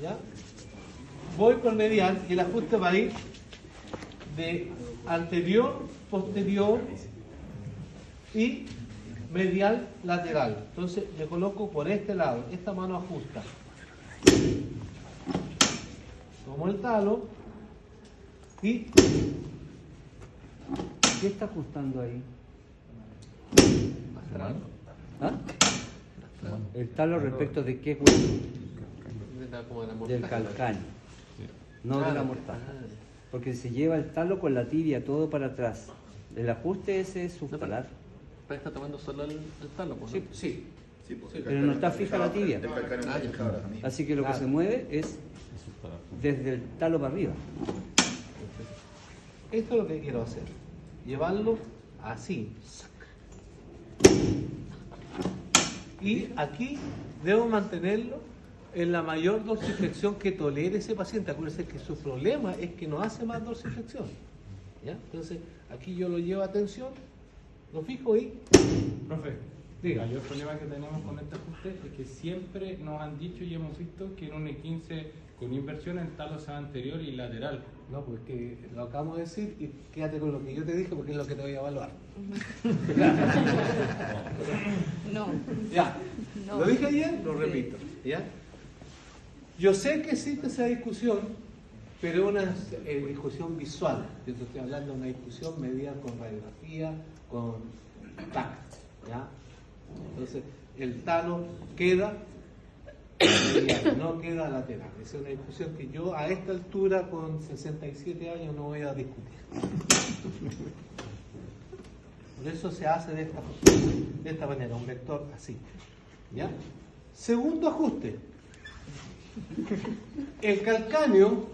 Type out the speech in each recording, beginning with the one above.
¿ya? Voy con medial y el ajuste va a ir de anterior, posterior y medial lateral. Entonces le coloco por este lado, esta mano ajusta. Tomo el talo y... ¿Qué está ajustando ahí? ¿Ah? El talo respecto de qué hueso? Del calcáneo, no de la mortaja. Porque se lleva el talo con la tibia todo para atrás. El ajuste ese es sustalar. Pero está tomando solo el talo, ¿no? Sí, sí. Pero no está fija la tibia. Así que lo que se mueve es desde el talo para arriba. Esto es lo que quiero hacer. Llevarlo así. Y aquí debo mantenerlo en la mayor dorsiflexión que tolere ese paciente. Acuérdense que su problema es que no hace más dorsiflexión. ¿Ya? Entonces, aquí yo lo llevo a tensión, lo fijo y... Profe, diga. el mayor problema que tenemos con este ajuste es que siempre nos han dicho y hemos visto que en un E15 con inversión el talo sea anterior y lateral. No, pues que lo acabamos de decir y quédate con lo que yo te dije porque es lo que te voy a evaluar. No. Ya, No. lo dije ayer, lo repito. ¿Ya? Yo sé que existe esa discusión, pero es una discusión visual. Yo te estoy hablando de una discusión medida con radiografía, con TAC. ¿Ya? Entonces, el talo queda medial, no queda lateral. Esa es una discusión que yo a esta altura, con 67 años, no voy a discutir. Por eso se hace de esta manera, un vector así. ¿Ya? Segundo ajuste. El calcáneo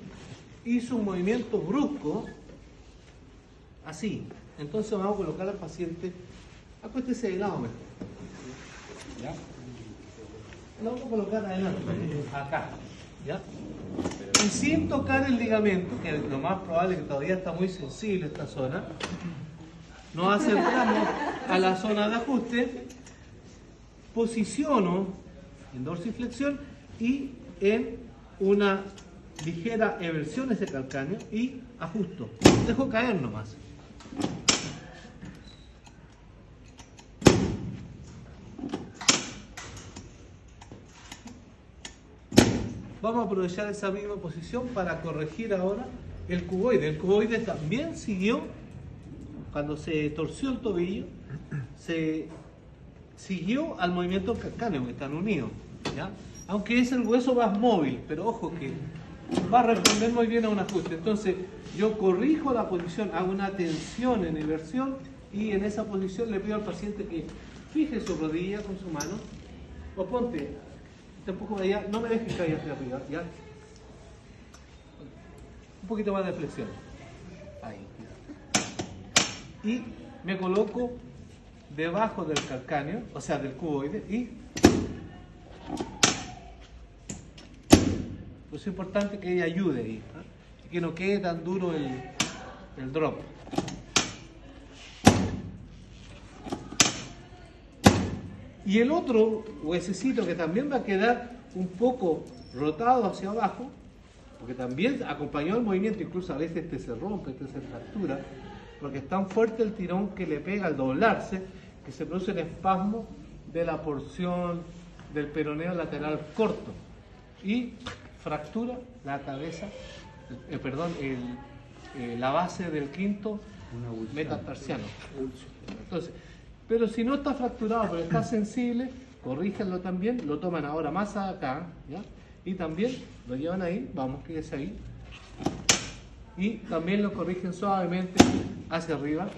hizo un movimiento brusco, así. Entonces vamos a colocar al paciente, acuéstese de lado mejor. ¿Ya? Lo vamos a colocar adelante, acá. ¿Ya? Y sin tocar el ligamento, que lo más probable es que todavía está muy sensible esta zona, nos acercamos a la zona de ajuste, posiciono en dorsiflexión y en una ligera eversión ese calcáneo y ajusto. Dejo caer nomás. Vamos a aprovechar esa misma posición para corregir ahora el cuboide. El cuboide también siguió, cuando se torció el tobillo, se siguió al movimiento del calcáneo, que están unidos, ¿ya? Aunque es el hueso más móvil, pero ojo que va a responder muy bien a un ajuste. Entonces yo corrijo la posición, hago una tensión en eversión y en esa posición le pido al paciente que fije su rodilla con su mano o ponte tampoco allá, no me dejes caer hacia arriba, ¿ya? Un poquito más de flexión. Ahí. Y me coloco debajo del calcáneo, o sea, del cuboide, y pues es importante que ella ayude ahí, ¿no? Y que no quede tan duro el drop. Y el otro huesecito que también va a quedar un poco rotado hacia abajo, porque también acompañó el movimiento, incluso a veces este se rompe, este se fractura, porque es tan fuerte el tirón que le pega al doblarse, que se produce el espasmo de la porción del peroneo lateral corto y fractura la cabeza, la base del quinto metatarsiano. Entonces, pero si no está fracturado, pero está sensible, corríjanlo también, lo toman ahora más acá, ¿ya? Y también lo llevan ahí, vamos que es ahí, y también lo corrigen suavemente hacia arriba.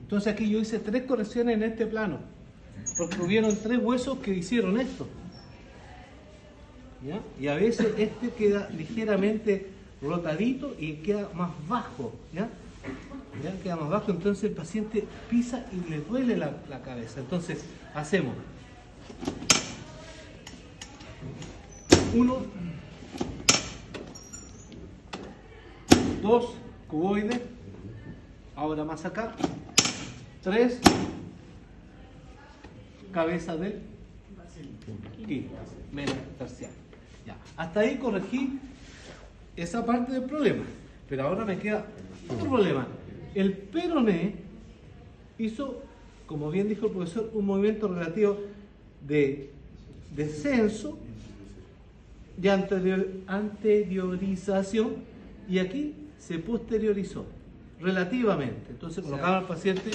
Entonces aquí yo hice 3 correcciones en este plano, porque hubieron 3 huesos que hicieron esto, ¿ya? Y a veces este queda ligeramente rotadito y queda más bajo, ¿ya? ¿Ya? Queda más bajo, entonces el paciente pisa y le duele la cabeza. Entonces hacemos 1, 2 cuboides, ahora más acá, 3 cabeza del Quinta, menos terciaria. Ya. Hasta ahí corregí esa parte del problema. Pero ahora me queda otro problema. El peroné hizo, como bien dijo el profesor, un movimiento relativo de descenso, de anteriorización, y aquí se posteriorizó relativamente. Entonces colocaba al paciente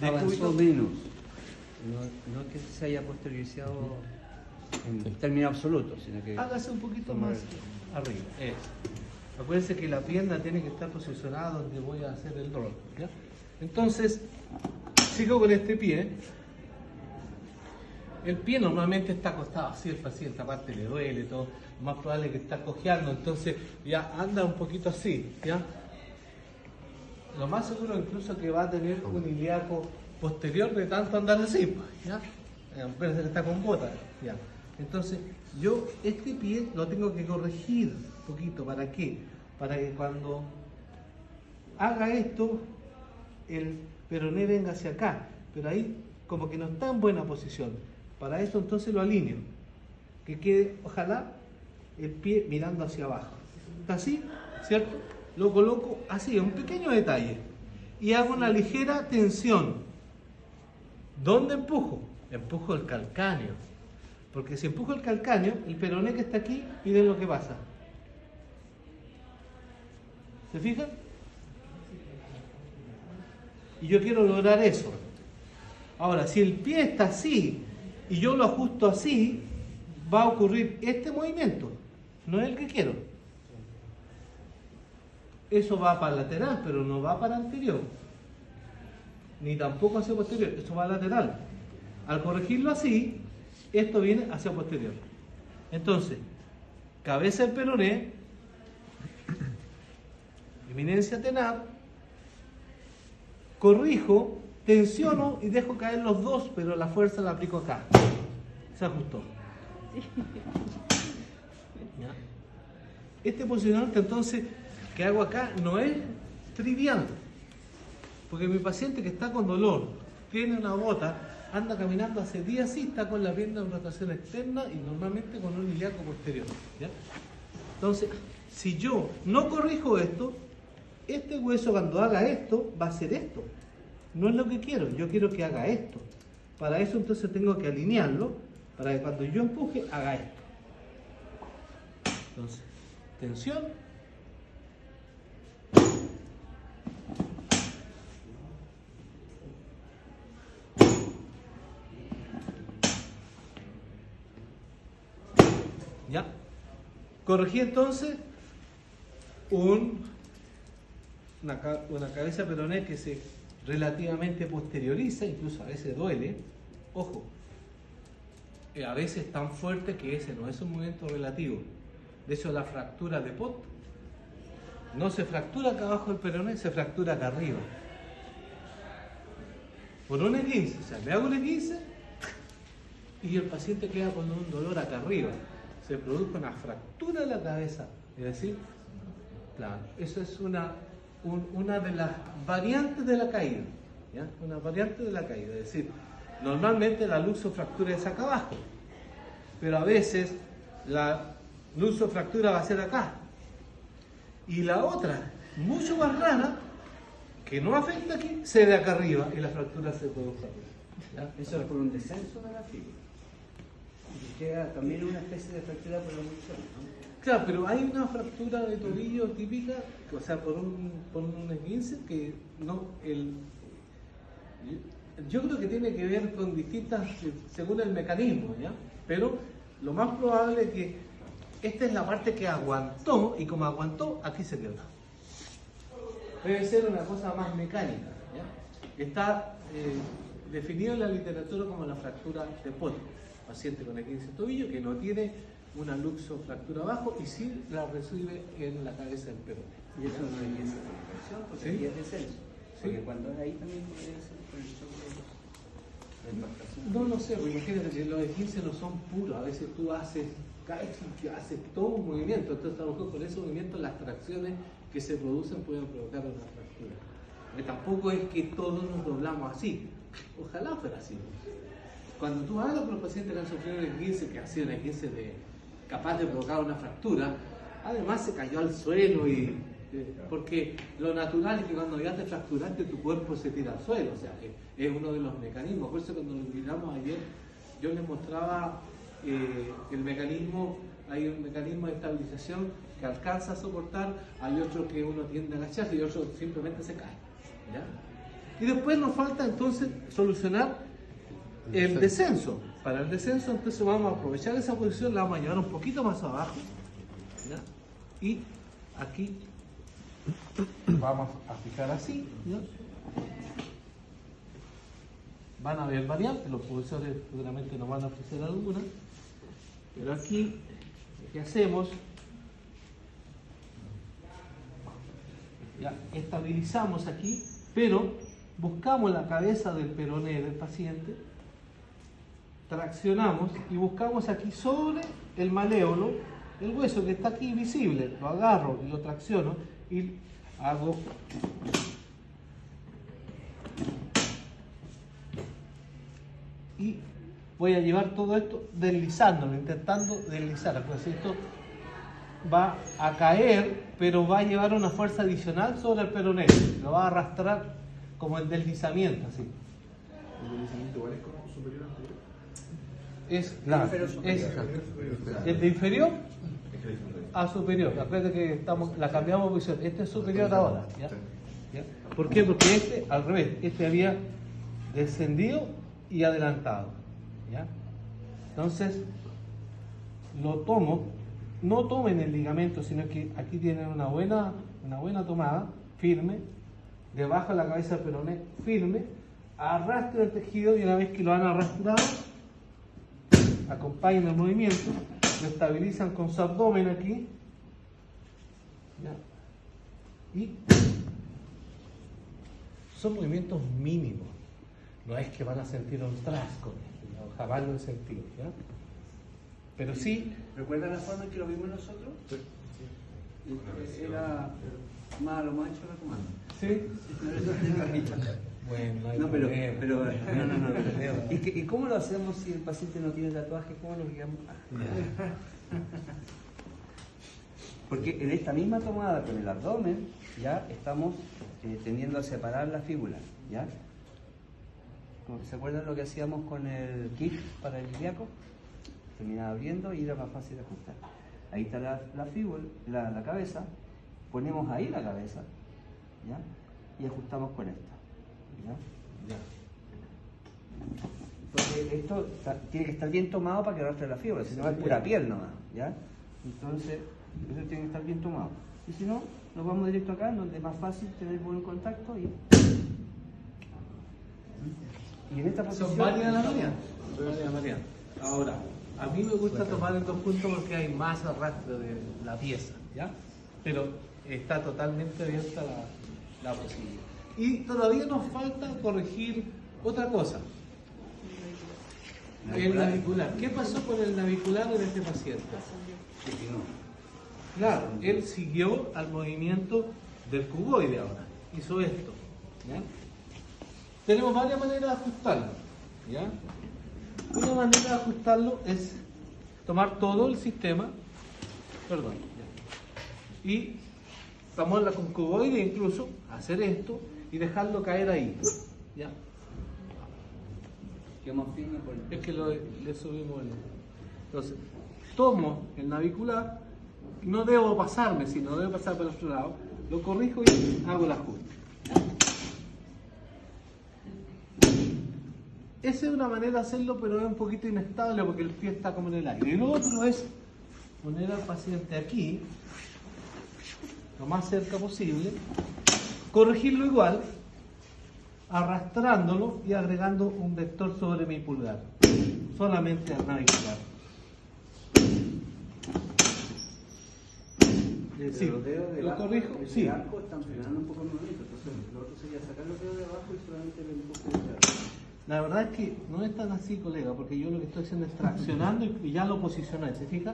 de avanzó menos. No es que se haya posteriorizado en términos absolutos, sino que... Hágase un poquito más arriba. Eso. Acuérdense que la pierna tiene que estar posicionada donde voy a hacer el rol. ¿Ya? Entonces, sigo con este pie. El pie normalmente está acostado así, el paciente aparte le duele, todo. Lo más probable es que está cojeando, entonces ya anda un poquito así. ¿Ya? Lo más seguro incluso que va a tener un ilíaco posterior de tanto andar así. Pues, ¿ya? Parece que está con botas. ¿Ya? Entonces, yo este pie lo tengo que corregir un poquito. ¿Para qué? Para que cuando haga esto, el peroné venga hacia acá. Pero ahí como que no está en buena posición. Para eso entonces lo alineo. Que quede, ojalá, el pie mirando hacia abajo. ¿Está así? ¿Cierto? Lo coloco así, un pequeño detalle. Y hago una ligera tensión. ¿Dónde empujo? Empujo el calcáneo. Porque si empujo el calcáneo, el peroné que está aquí, miren lo que pasa. ¿Se fijan? Y yo quiero lograr eso. Ahora, si el pie está así y yo lo ajusto así, va a ocurrir este movimiento. No es el que quiero. Eso va para lateral, pero no va para anterior. Ni tampoco hacia posterior. Eso va lateral. Al corregirlo así, esto viene hacia posterior. Entonces, cabeza del peroné, eminencia tenar, corrijo, tensiono y dejo caer los dos, pero la fuerza la aplico acá. Se ajustó. ¿Ya? Este posicionamiento entonces que hago acá no es trivial, porque mi paciente que está con dolor, tiene una bota, anda caminando hace días y está con la pierna en rotación externa y normalmente con un ilíaco posterior. ¿Ya? Entonces, si yo no corrijo esto, este hueso cuando haga esto va a hacer esto. No es lo que quiero, yo quiero que haga esto. Para eso entonces tengo que alinearlo, para que cuando yo empuje haga esto. Entonces, tensión. ¿Ya? Corregí entonces una cabeza peroné que se relativamente posterioriza, incluso a veces duele. Ojo, a veces tan fuerte que ese no es un movimiento relativo. De hecho, la fractura de Pot no se fractura acá abajo del peroné, se fractura acá arriba. Por un E15, o sea, me hago un E15 y el paciente queda con un dolor acá arriba. Se produjo una fractura de la cabeza. Es decir, claro, eso es una de las variantes de la caída. ¿Ya? Una variante de la caída. Es decir, normalmente la luxofractura es acá abajo, pero a veces la luxofractura va a ser acá. Y la otra, mucho más rara, que no afecta aquí, se ve acá arriba y la fractura se produce arriba. Eso es por un descenso de la fibra. Y queda también una especie de fractura por la emulsión, ¿no? Claro, pero hay una fractura de tobillo típica, o sea, por un esguince que no, yo creo que tiene que ver con distintas, según el mecanismo, ¿ya? Pero lo más probable es que esta es la parte que aguantó, y como aguantó, aquí se quedó. Debe ser una cosa más mecánica, ¿ya? Está definido en la literatura como la fractura de Pot, paciente con esguince de tobillo que no tiene una luxofractura abajo y sí la recibe en la cabeza del peroné. Y eso no es esa recuperación, porque ¿Sí? aquí es descenso. Porque ¿Sí? cuando ahí también podría ser por el shock de impactación. No lo sé, porque imagínate que los esguinces no son puros, a veces tú haces todo un movimiento, entonces a lo mejor con ese movimiento las tracciones que se producen pueden provocar una fractura. Porque tampoco es que todos nos doblamos así, ojalá fuera así. Cuando tú hablas con los pacientes que han sufrido un esguince, que ha sido un esguince capaz de provocar una fractura, además se cayó al suelo porque lo natural es que cuando ya te fracturaste tu cuerpo se tira al suelo, o sea, es uno de los mecanismos. Por eso cuando lo miramos ayer, yo les mostraba el mecanismo. Hay un mecanismo de estabilización que alcanza a soportar, hay otro que uno tiende a agacharse y otro simplemente se cae, ¿ya? Y después nos falta entonces solucionar el descenso. Para el descenso entonces vamos a aprovechar esa posición, la vamos a llevar un poquito más abajo, ¿ya? Y aquí vamos a fijar así, ¿ya? Van a haber variantes, los profesores seguramente nos van a ofrecer algunas, pero aquí ¿qué hacemos? Ya estabilizamos aquí, pero buscamos la cabeza del peroné del paciente, traccionamos y buscamos aquí sobre el maléolo, el hueso que está aquí visible, lo agarro y lo tracciono y hago y voy a llevar todo esto deslizándolo, intentando deslizar. Pues esto va a caer, pero va a llevar una fuerza adicional sobre el peroné. Lo va a arrastrar como el deslizamiento, así. ¿El deslizamiento igual es como superior al anterior? Es, claro, es el de inferior a superior. Acuérdate que la cambiamos de posición. Este es superior ahora. ¿Ya? ¿Ya? ¿Por qué? Porque este, al revés, este había descendido y adelantado. ¿Ya? Entonces, lo tomo, no tomen el ligamento, sino que aquí tienen una buena tomada, firme, debajo de la cabeza del peroné, firme, arrastren el tejido y una vez que lo han arrastrado, acompañen el movimiento, lo estabilizan con su abdomen aquí, ¿ya? Y son movimientos mínimos, no es que van a sentir un trasco, no, jamás lo he sentido, ¿ya? Pero sí. ¿Recuerdan la forma en que lo vimos nosotros? Sí. Era más a lo macho a lo comando. ¿Sí? Bueno, no, pero no. ¿Y cómo lo hacemos si el paciente no tiene tatuaje? ¿Cómo lo guiamos? Porque en esta misma tomada con el abdomen ya estamos tendiendo a separar la fíbula, ¿ya? ¿Se acuerdan lo que hacíamos con el kit para el ilíaco? Terminaba abriendo y era más fácil de ajustar. Ahí está la fíbula, la cabeza, ponemos ahí la cabeza, ¿ya? Y ajustamos con esta, ¿ya? Porque esto tiene que estar bien tomado para que arrastre la fíbula, si no es pura piel nomás, ¿ya? Entonces, eso tiene que estar bien tomado. Y si no, nos vamos directo acá, donde es más fácil tener buen contacto y en esta posición... Son varias las variantes. Ahora, a mí me gusta tomar en dos puntos porque hay más arrastre de la pieza, ¿ya? Pero está totalmente abierta la posibilidad. Y todavía nos falta corregir otra cosa. El navicular. ¿Qué pasó con el navicular en este paciente? Claro, él siguió al movimiento del cuboide ahora. Hizo esto, ¿ya? Tenemos varias maneras de ajustarlo, ¿ya? Una manera de ajustarlo es tomar todo el sistema, y tomarla con cuboide, incluso hacer esto y dejarlo caer ahí, ¿ya? Es que le subimos el... Entonces, tomo el navicular, no debo pasarme, sino debo pasar por el otro lado, lo corrijo y hago el ajuste. Esa es una manera de hacerlo, pero es un poquito inestable porque el pie está como en el aire. Y lo otro es poner al paciente aquí, lo más cerca posible, corregirlo igual, arrastrándolo y agregando un vector sobre mi pulgar, solamente al navicular. Sí, los dedos de lo corrijo, sí. El arco están frenando un poco el movimiento, entonces lo otro sería sacar los dedos de abajo y solamente el empujo de arriba. La verdad es que no es tan así, colega, porque yo lo que estoy haciendo es traccionando y ya lo posicioné, ¿se fija?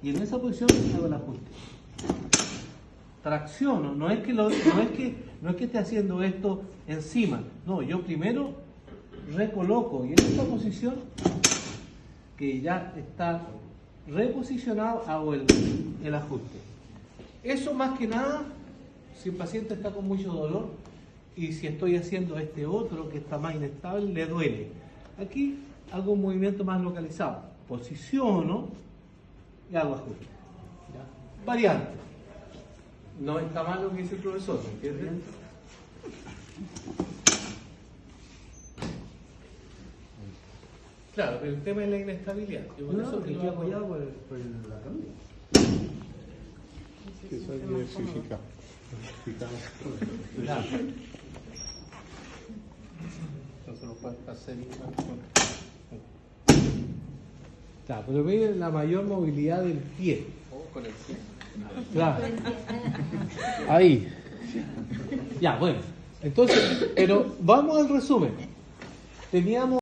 Y en esa posición hago el ajuste. Tracciono, no es que esté haciendo esto encima, no, yo primero recoloco y en esta posición que ya está reposicionado hago el ajuste. Eso más que nada si el paciente está con mucho dolor y si estoy haciendo este otro que está más inestable, le duele. Aquí hago un movimiento más localizado. Posiciono y hago ajuste. ¿Ya? Variante. No está mal lo que dice el profesor, ¿me entienden? Claro, pero el tema es la inestabilidad. Yo por eso que lo hago apoyado por la camilla. Eso hay que diversificar. Claro. Entonces lo puedes hacer igual Claro, pero miren la mayor movilidad del pie. con el pie. Claro. Ahí. Ya, bueno. Entonces, pero vamos al resumen. Teníamos